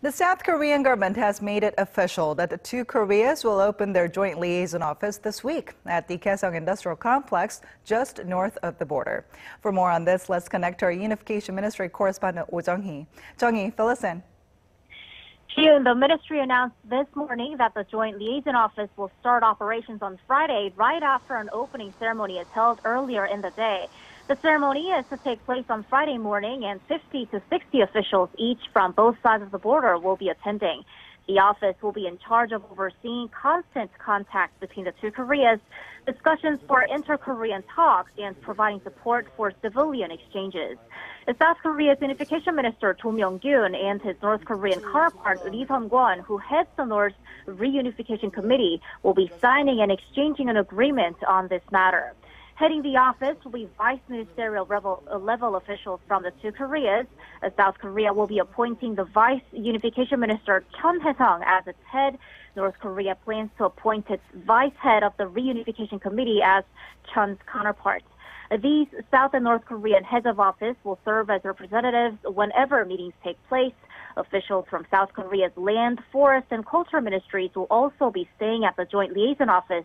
The South Korean government has made it official that the two Koreas will open their joint liaison office this week at the Kaesong Industrial Complex just north of the border. For more on this, let's connect to our Unification Ministry correspondent Oh Jung-hee. Jung-hee, fill us in. Ji-yoon, the ministry announced this morning that the joint liaison office will start operations on Friday right after an opening ceremony is held earlier in the day. The ceremony is to take place on Friday morning, and 50 to 60 officials, each from both sides of the border, will be attending. The office will be in charge of overseeing constant contact between the two Koreas, discussions for inter-Korean talks, and providing support for civilian exchanges. The South Korea's unification minister Cho Myoung-gyon and his North Korean counterpart Son-gwon, who heads the North's reunification committee, will be signing and exchanging an agreement on this matter. Heading the office will be vice ministerial level officials from the two Koreas. South Korea will be appointing the vice unification minister Chun Hae-sung as its head. North Korea plans to appoint its vice head of the reunification committee as Chun's counterpart. These South and North Korean heads of office will serve as representatives whenever meetings take place. Officials from South Korea's land, forest, and culture ministries will also be staying at the joint liaison office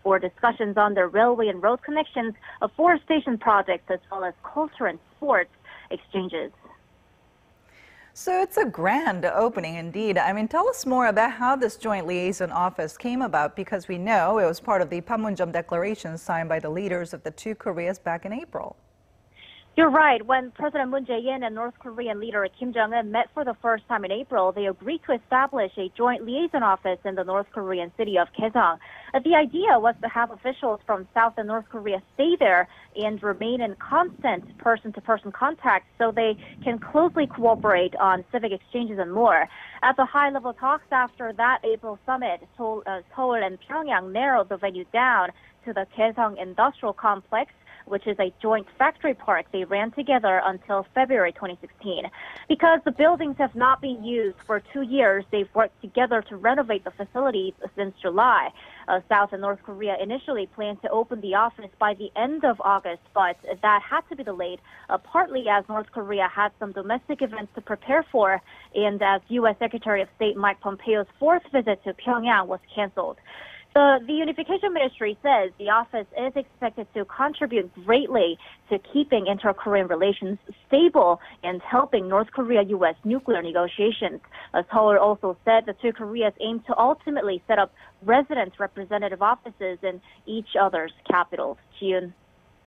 for discussions on their railway and road connections, afforestation projects, as well as culture and sports exchanges. So it's a grand opening indeed. Tell us more about how this joint liaison office came about, because we know it was part of the Panmunjom Declaration signed by the leaders of the two Koreas back in April. You're right. When President Moon Jae-in and North Korean leader Kim Jong-un met for the first time in April, they agreed to establish a joint liaison office in the North Korean city of Kaesong. The idea was to have officials from South and North Korea stay there and remain in constant person-to-person contact so they can closely cooperate on civic exchanges and more. At the high-level talks after that April summit, Seoul and Pyongyang narrowed the venue down to the Kaesong Industrial Complex, which is a joint factory park they ran together until February 2016. Because the buildings have not been used for 2 years, they've worked together to renovate the facilities since July. South and North Korea initially planned to open the office by the end of August, but that had to be delayed, partly as North Korea had some domestic events to prepare for, and as U.S. Secretary of State Mike Pompeo's fourth visit to Pyongyang was canceled. The Unification Ministry says the office is expected to contribute greatly to keeping inter-Korean relations stable and helping North Korea-U.S. nuclear negotiations. Seoul also said the two Koreas aim to ultimately set up resident representative offices in each other's capitals. Ji-yoon.